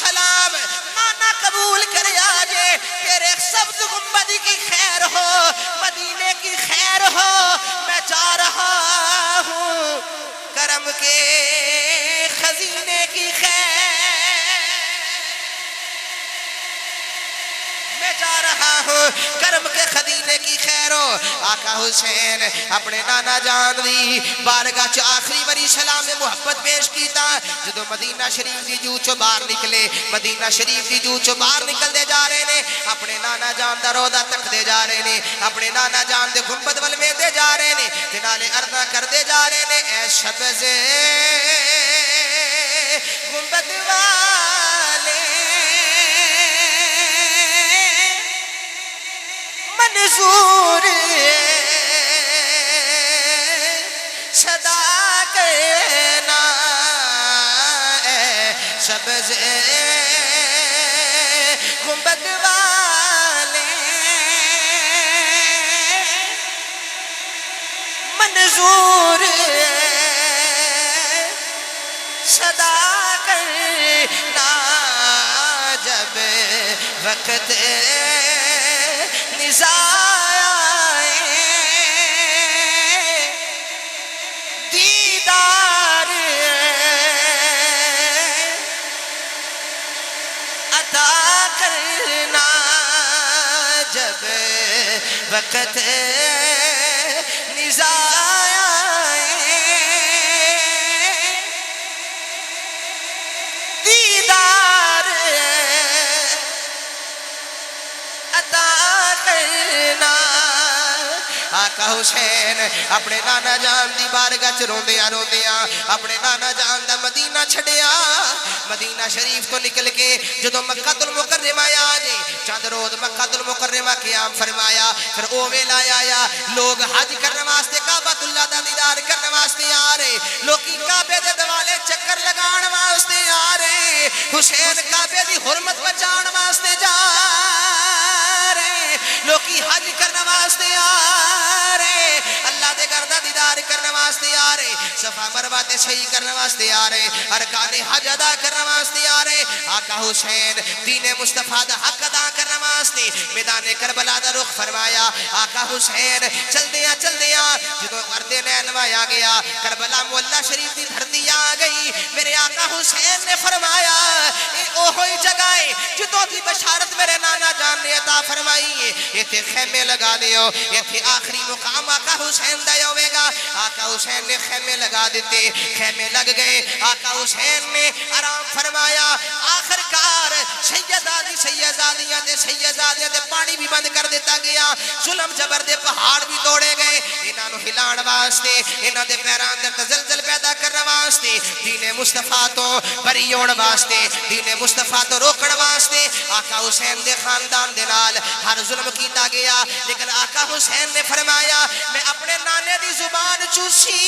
سلام نانا قبول کرے آجے تیرے سبز گنبد کی خیر ہو مدینے کی خیر ہو میں جا رہا ہوں کرم کے خزینے کی خیر میں جا رہا ہوں کرم کے خزینے کی خیر ہو آقا حسین اپنے نانا جان دی بارگاہ چ آخری بری سلام محبت پیش کیتا جدو مدینہ شریف دی جو چو باہر نکلے مدینہ شریف دی جو چو باہر نکل دے جا رہے نے اپنے نانا جان دا روضہ تک دے جا رہے نے اپنے نانا جان دے گنبد ول میں دے جا رہے نے تنالے عرضہ کر دے جا رہے نے اے شبز گنبد والے منظور صدا کرنا اے سبز گنبد والے منظور صدا کرنا جب وقت نزائے دیدار عطا کرنا جب وقت نزائے دیدار عطا کرنا آقا حسین اپنے نانا جان دی بارگاہ چ روندیاں روندیاں اپنے نانا جان دا مدینہ چھڑیا مدینہ شریف تو نکل کے جدو مکہ المکرمہ آجے چند روز مکہ المکرمہ قیام فرمایا پھر او ویلا آیا لوگ حج کرنے واسطے کعبۃ اللہ دا دیدار کرنے واسطے آ رہے لوکی کعبے دے دوالے چکر لگان واسطے آ رہے حسین کعبے دی حرمت بچان واسطے جا رہے لوکی حج کرنے واسطے آ رہے اللہ دے گھر دا دیدار کرنے واسطے آ رہے صفا مروہ تے صحیح کرنے واسطے آ رہے ارکان حج ادا کرنے واسطے آ رہے آقا حسین دین مصطفیٰ دا حق ادا کرنے واسطے میدان کربلا دا رخ فرمایا آقا حسین چل دیا جدو مرد نینوا آ گیا کربلا مولا شریف دی دھرتی آ گئی میرے آقا حسین نے فرمایا اے اوہی جگہ جدو دی بشارت میرے نانا جان نے عطا فرمائی ہے یہ تھے خیمے لگا دیو یہ تھے آخری مقام آقا حسین دا ہوئے گا آقا حسین نے خیمے لگا دیتے خیمے لگ گئے آقا حسین نے آرام فرمایا آخرکار سیدادیاں دے سیدادیاں دے پانی بھی بند کر دیتا گیا ظلم جبر دے پہاڑ بھی توڑے گئے انہاں نو ہلان واسطے انہاں دے پیران دے تزلزل پیدا کرنے واسطے دین مصطفیٰ تو بری ہون واسطے دین مصطفیٰ تو روکن واسطے آقا حسین دے خاندان دے نال ہر ظلم کیتا گیا لیکن آقا حسین نے فرمایا میں اپنے نانے دی زبان چوسی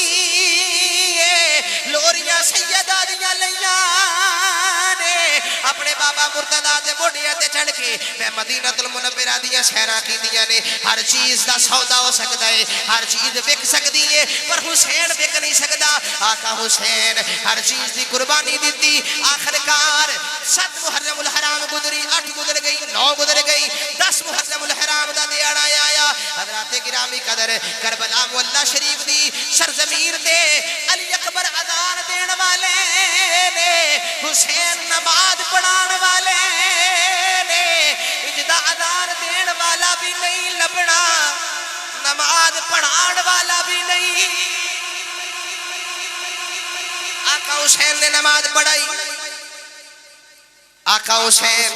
لوریاں سیدادیاں لیاں نے اپنے بابا مرتضیٰ دے موڈیاں تے چڑھ کے میں مدینہ المنورہ دیاں سیراں کی دیاں نے ہر چیز دا سودا ہو سکتا ہے ہر چیز بک سکتی ہے پر حسین بک نہیں سکتا آقا حسین ہر چیز دی قربانی دیتی آخرکار 7 محرم الحرام گزری 8 گزر گئی 9 گزر گئی 10 محرم الحرام دا دیانا آیا حضرات گرامی قدر کربلا مولا شریف دی سرزمین دے علی اکبر اذان دین والے نے حسین نماز پڑھان والے نے اجدا اذان دین والا بھی نہیں لبنا نماز پڑھان والا بھی نہیں آقا حسین نے نماز پڑھائی آقا حسین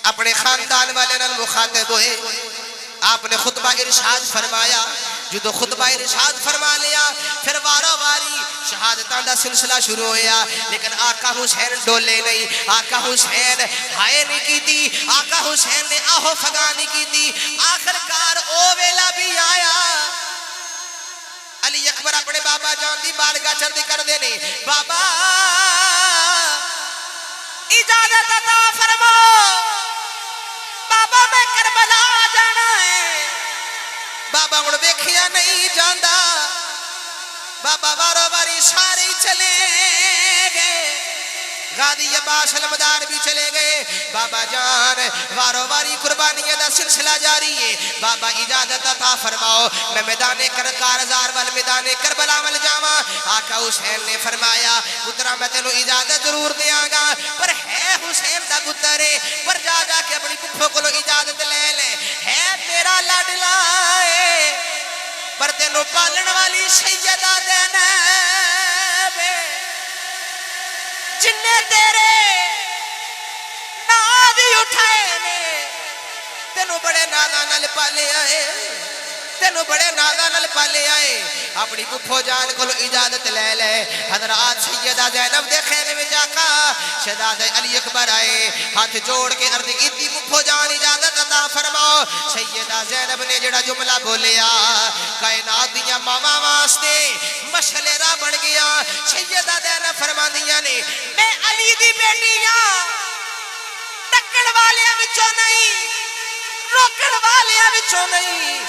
اپنے خاندان والے نال مخاطب ہوئے آپ نے خطبہ ارشاد فرمایا جدو خطبہ ارشاد فرما لیا پھر وارو واری شہادتان دا سلسلہ شروع ہویا لیکن آقا حسین ڈولے نہیں آقا حسین ہائے نہیں کی تھی آقا حسین نے آہو فگا نہیں کی تھی آخرکار او ویلا بھی آیا علی اکبر اپنے بابا جان دی بارگاہ چردی کر دینے بابا اجازت عطا فرما بابا میں کربلا جانا ہے بابا ہن ویکھیا نہیں جاندا بابا وارو واری سارے چلے گئے غازی عباس علمدار بھی چلے گئے بابا جان وارو واری قربانیاں دا سلسلہ جاری ہے بابا اجازت عطا فرماؤ میں میدان کارزار وال میدان کربلا وال جاواں آقا حسین نے فرمایا پترا میں تینوں اجازت ضرور دیاں گا پر ہے حسین دا پتر ہے پر جا جا کے اپنی پھپھو کو اجازت لے لے ہے میرا لاڈلا ہے پر تینوں پالن والی سیدہ زینب جن نے تیرے ناد اٹھائے نے تینوں بڑے نادا نال پالے آئے تینوں بڑے نادا نال پالے آئے اپنی پھپھو جان کو اجازت لے لے حضرات سیدہ زینب دے خیمے میں جا کا شہزادہ علی اکبر آئے ہاتھ جوڑ کے عرض کی پھپھو جان اجازت عطا فرماؤ سیدہ زینب نے جڑا جملہ بولیا کائنات دیاں ماما واسطے مشعل راہ بن گیا سیدہ زینب فرماندیاں نے میں علی دی بیٹیاں ٹکڑ والیاں وچوں نہیں روکڑ والیاں وچوں نہیں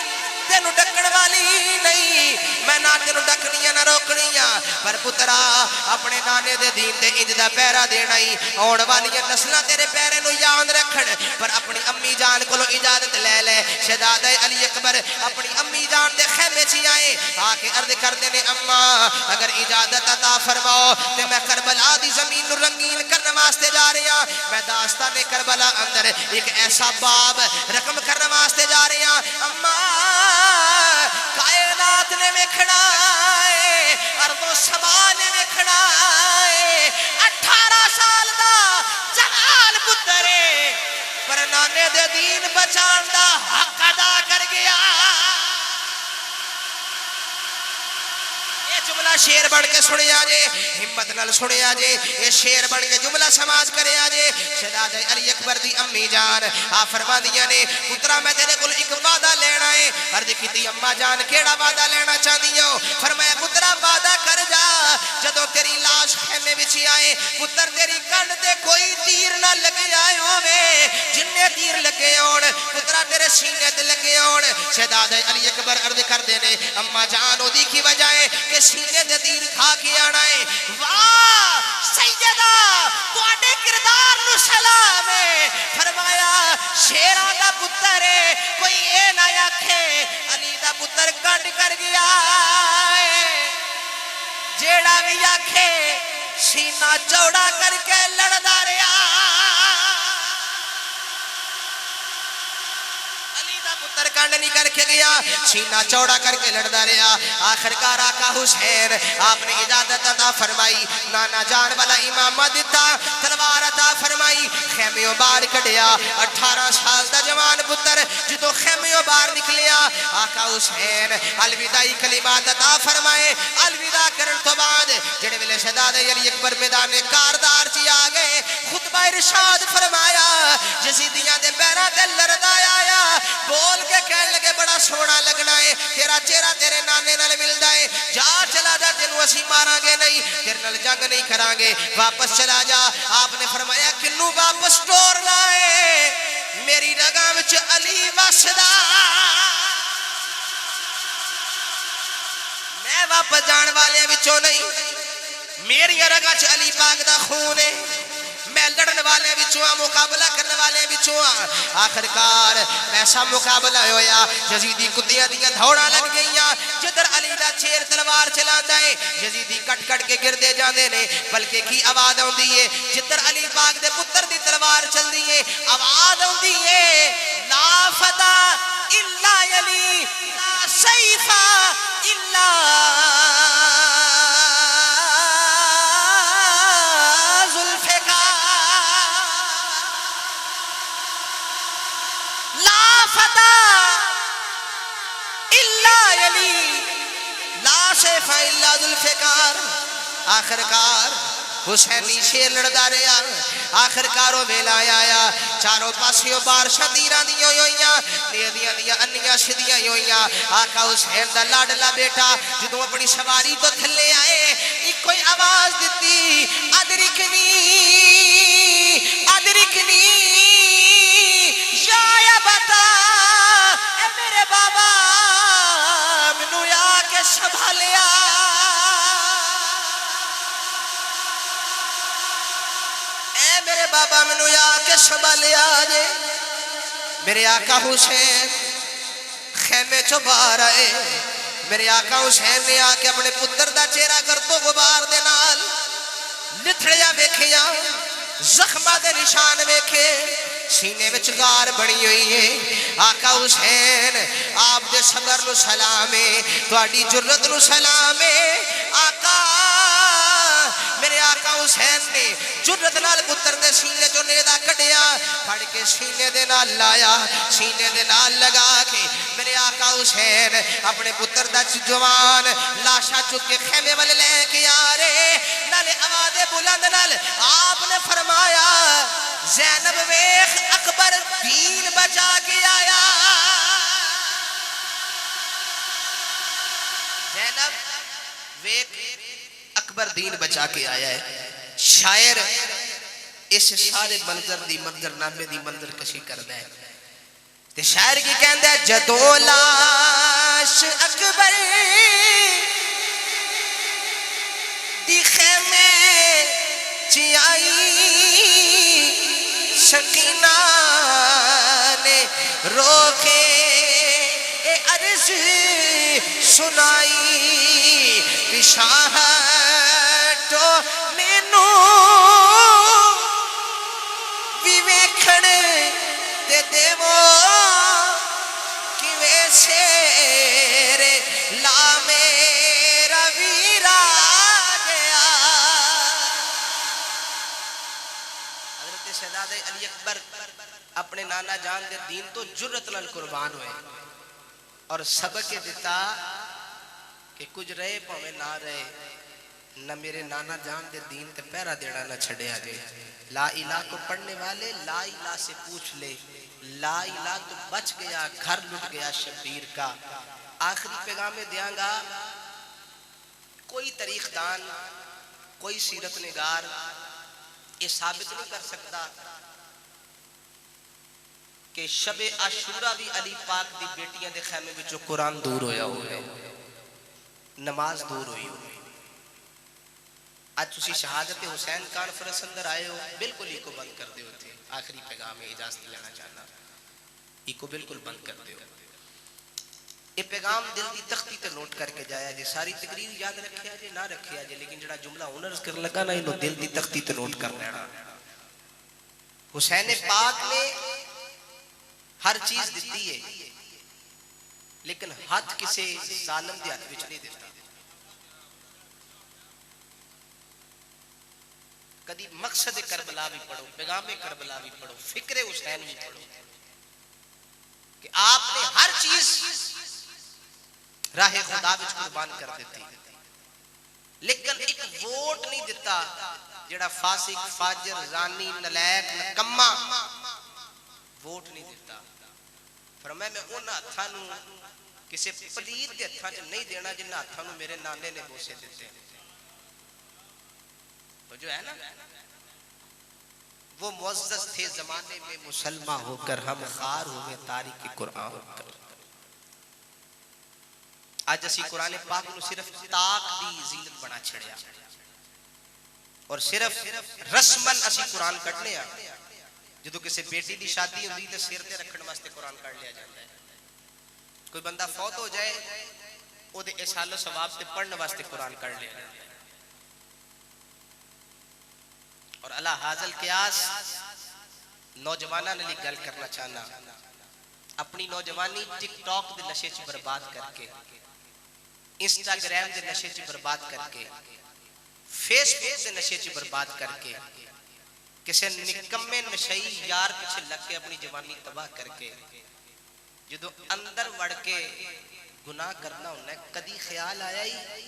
تینوں ڈکن والی نہیں میں نہ تینوں ڈکنیاں نہ روکنیاں پر پترا اپنے نانے دے دین دے انج دا پیرا دینا ہی آن والی نسلاں تیرے پیرے نو یاد رکھن پر اپنی امی جان کو اجازت لے لے شہزادہ علی اکبر اپنی امی جان دے خیمے چی آئے آ کے عرض کردے نے اماں اگر اجازت عطا فرماؤ تے میں کربلا دی زمین نو رنگین کرنے واسطے جا رہی ہاں میں داستان کربلا اندر ایک ایسا باب رقم کرنے واسطے جا رہی ہاں اماں کائنات نے ویکھنا ہے ارض و سما نے ویکھنا ہے 18 سال دا جوان پتر ہے پر نانے دے دین بچان دا حق ادا کر گیا جملہ شیر بن کے سنے آجے ہمت نال سنے آجے یہ شیر بن کے جملہ سماج کرے آجے شہزادہ علی اکبر دی امی جان فرما دیا نے پترا میں تیرے کول ایک وعدہ لینا ہے عرض کیتی اماں جان کیڑا وعدہ لینا چاہتی ہو فرمایا پترا وعدہ کر جا جدوں تیری لاش خیمے وچ آئے پتر تیری کنڈ تے کوئی تیر نہ لگے آئے ہوے جننے تیر لگے ہون پترا تیرے سینے تے لگے ہون شہزادہ علی اکبر عرض کر دے نے اماں جان اودی کی وجہ ہے کہ سینے دے تیر کھا کے آنا ہے واہ سیدہ تواڈے کردار نو سلام ہے فرمایا شیراں دا پتر ہے کوئی اے نہ آکھے علی دا پتر کنڈ کر گیا ہے جیڑا بھی آکھے سینہ چوڑا کر کے لڑدا رہیا پتر کانڈ نہیں کر کے گیا سینہ چوڑا کر کے لڑدا رہا آخرکار آقا حسین آپ نے اجازت عطا فرمائی نانا جان والا امامہ دیتا تلوار عطا فرمائی خیمیوں بار کڑیا 18 سال دا جوان پتر جدو خیمیوں بار نکلیا آقا حسین الوداعی کلمات عطا فرمائے الوداع کرن تو بعد جڑے ویلے شہزادہ علی اکبر میدان کاردار چی آ گئے خطبہ ارشاد فرمایا یزیدیاں دے پیراں تے لرزا آیا بول کے کہنے لگے بڑا سونا لگنا ہے تیرا چہرہ تیرے نانے نال ملدا ہے جا چلا جا تینوں اسی ماراں گے نہیں تیرے نال جنگ نہیں کراں گے واپس چلا جا آپ نے فرمایا کنوں واپس ٹورنا ہے میری رگاں وچ علی وسدا میں واپس جان والے وچوں نہیں میری رگاں وچ علی پاک دا خون ہے میں لڑن والے بچوں مقابلہ کرنے والے بچوں آخرکار ایسا مقابلہ ہویا یزیدی کتیاں دیاں دھوڑا لگ گئیاں جدر علی دا چیر تلوار چلا جائے یزیدی کٹ کٹ کے گردے جاندے نے بلکہ کی آواز ہوندی ہے جدر علی پاک دے پتر دی تلوار چل دی ہے آواز ہوندی ہے لا فدا الا علی لا سیفا الا آخرکار حسینی شیر لڑدا رہا آخرکاروں ویلا آیا چاروں پاسیوں بارشاں تیراں دیاں ہوئیاں نیدیاں دیاں انیاں شدیاں ہوئیاں آقا حسین دا لاڈلا بیٹا جدوں اپنی سواری تو تھلے آئے ایک کوئی آواز دیتی ادرکنی ادرکنی یا بتا اے میرے بابا منو یا کے سنبھالیا میرے بابا منو یا کے سنبھالیا جے میرے آقا حسین خیمے چو باہر آئے میرے آقا حسین نے آ کے اپنے پتر دا چہرہ کر تو غبار دے نال لتھڑیا ویکھیا زخمہ دے نشان ویکھے سینے وچ غار بنی ہوئی ہے آقا حسین آپ دے صبر نو سلام ہے تہاڈی جرت نو سلام ہے آقا میرے آقا حسین نے جرت نال پتر دے سینے چوں نیزہ کڈیا پھڑ کے سینے دے نال لایا سینے دے نال لگا کے میرے آقا حسین اپنے پتر دا جوان لاشا چک کے خیمے والے لے کے آ رہے نالے آواز بلند نال آپ نے فرمایا زینب ویخ اکبر دین بچا کے آیا زینب ویخ اکبر دین بچا کے آیا ہے شاعر اس سارے منظر دی منظر نامے دی منظر کشی کردہ ہے تے شاعر کی کہندہ ہے جدو لاش اکبر دی خیمے چی آئی سکینہ نے روکے اے عرض سنائی پشاہٹو مینو بھی ویکھنے تے دیو کیویں سیرے لا میرا ویرا گیا حضرت شہزادہ علی اکبر اپنے نانا جان دے دین تو جرت نال قربان ہوئے اور سبق دیتا کہ کچھ رہے پاوے نہ رہے نہ میرے نانا جان دے دین تے پیرا دیڑا نہ چھڑے آگے لا الہ کو پڑھنے والے لا الہ سے پوچھ لے لا الہ تو بچ گیا گھر لٹ گیا شبیر کا آخری پیغام دیاں گا کوئی تاریخ دان کوئی سیرت نگار یہ ثابت نہیں کر سکتا کہ شب عاشورہ بھی علی پاک دی بیٹیاں دے خیمے میں جو قرآن دور ہویا ہوئے نماز دور ہوئی ہوئی آج تسی شہادت حسین کانفرنس اندر آئے ہو بالکل ہی کو بند کر دے ہوتے آخری پیغام اجازت لینا چاہنا ہی کو بالکل بند کر دے ہو یہ پیغام دل دی تختی تے نوٹ کر کے جایا جے ساری تقریر یاد رکھیا جے نہ رکھیا جے لیکن جڑا جملہ ہنرز کر لگا نا انہوں دل دی تختی تے نوٹ کر لینا حسین پاک نے ہر چیز دیتی ہے لیکن ہاتھ کسے ظالم دی ہاتھ وچ نہیں دیتا کدی مقصد کربلا بھی پڑھو پیغام کربلا بھی پڑھو فکر حسین بھی پڑھو کہ آپ نے ہر چیز راہ خدا وچ قربان کر دیتی لیکن ایک ووٹ نہیں دیتا جڑا فاسق فاجر زانی نلیک نکمہ ووٹ نہیں دیتا فرمایا میں ان ہتھانوں کسی پلید کے ہتھاں چ نہیں دینا جن ہتھانوں میرے نانے نے بوسے دیتے ہیں وہ جو ہے نا وہ معزز تھے زمانے میں مسلمہ ہو کر ہم خار ہوئے تاریخ قرآن ہو کر آج اسی قرآن پاک نو صرف تاک دی زینت بنا چھڑیا اور صرف رسمن اسی قرآن کٹ لیا جدو کسی بیٹی دی شادی ہوندی تے سر تے رکھن واسطے قرآن کٹ لیا جاتا ہے کوئی بندہ فوت ہو جائے او دے احسان و ثواب تے پڑھنے واسطے قرآن کٹ لیا جاتا ہے اور اللہ حاضل قیاس نوجوانہ نے لی گل کرنا چاہنا اپنی نوجوانی ٹک ٹاک دے نشے چ برباد کر کے انسٹاگرام دے نشے چ برباد کر کے فیس بک دے نشے چ برباد کر کے کسی نکمے نشئی یار پیچھے لگ کے اپنی جوانی تباہ کر کے جدو اندر وڑ کے گناہ کرنا ہونا ہے کدی خیال آیا ہی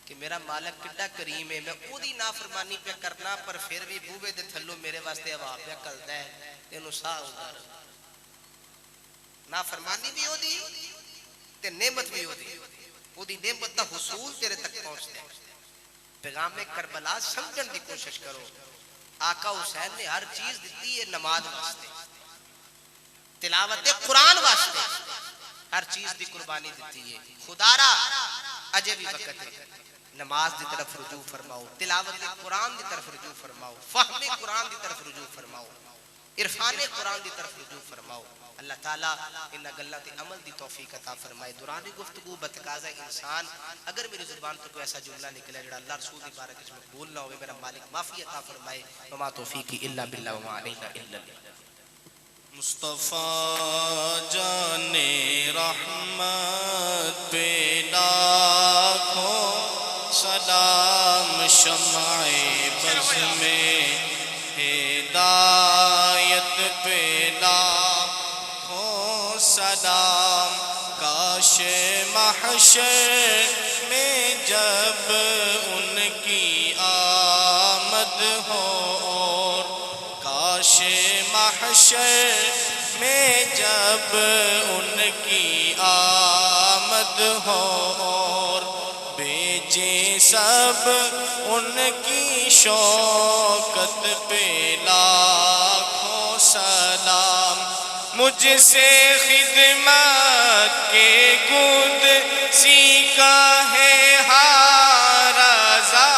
کہ میرا مالک کڈا کریم ہے میں او دی نافرمانی پہ کرنا پر پھر بھی بوبے دے تھلو میرے واسطے ہوا پہ کلدا ہے تینوں ساہ ادھر نافرمانی بھی ہو دی تے نعمت بھی ہو دی او دی نعمت دا حصول تیرے تک پہنچتا ہے پیغام کربلا سمجھن دی کوشش کرو آقا حسین نے ہر چیز دیتی ہے نماز واسطے تلاوت قرآن واسطے ہر چیز دی قربانی دیتی ہے خدا را اجے بھی وقت ہے نماز دی طرف رجوع فرماؤ، تلاوت قرآن دی طرف رجوع فرماؤ، فہم قرآن دی طرف رجوع فرماؤ، عرفان قرآن دی طرف رجوع فرماؤ. اللہ تعالیٰ ان گلہ تے عمل دی توفیق عطا فرمائے. دوران گفتگو بتقاضا انسان اگر میری زبان تو کوئی ایسا جملہ نکلے جڑا اللہ رسول دی بارک اس میں بولنا ہوئے، میرا مالک معافی عطا فرمائے. وما توفیقی الا باللہ وما علینا الا باللہ. مصطفیٰ جان رحمت پہ لاکھوں سلام، شمع بز میں ہدایت پہ لاکھوں سلام. کاش محشر میں جب ان کی آمد ہو، اور کاش محشر میں جب ان کی آمد ہو، اور بھیجے سب ان کی شوکت پہ لاکھوں سلام. مجھ سے خدمت کے گود سیکھا ہے ہر رضا،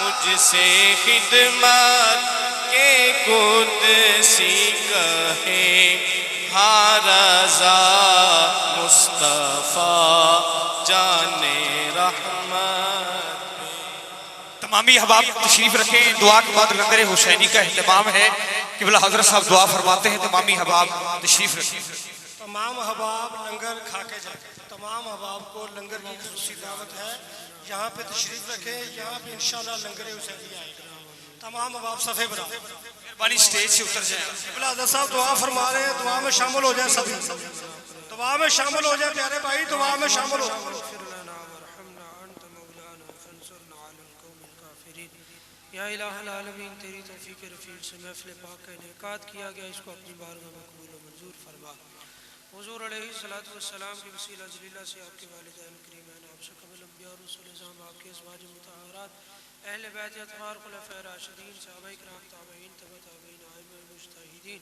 مجھ سے خدمت کے گود سیکھا ہے ہر رضا. مصطفیٰ جان رحمت. تمامی احباب تشریف رکھیں. دعا کے بعد لنگر حسینی کا اہتمام ہے. قبلہ حضرت صاحب دعا فرماتے ہیں. تمامی احباب تشریف رکھیں. تمام احباب لنگر کھا کے جائیں. تمام احباب کو لنگر کی خصوصی دعوت ہے. یہاں پہ تشریف رکھیں. یہاں پہ انشاءاللہ لنگر حسینی آئے گا. تمام احباب صفحے پر آئیں. مہربانی اسٹیج سے اتر جائیں. قبلہ حضرت صاحب دعا فرما رہے ہیں. دعا میں شامل ہو جائیں. سبھی دعا میں شامل ہو جائیں. پیارے بھائی دعا میں شامل ہو جائیں. یا الہ العالمین، تیری توفیق رفیع سے محفل پاک کا انعقاد کیا گیا، اس کو اپنی بارگاہ میں قبول و منظور فرما. حضور علیہ الصلوۃ والسلام کی وسیلہ ذلیلہ سے آپ کے والدین کریمین، آپ سے قبل انبیاء اور رسول اعظم، آپ کے ازواج مطہرات، اہل بیت اطہار، خلفائے راشدین، صحابہ کرام، تابعین، تبع تابعین، ائمہ مجتہدین،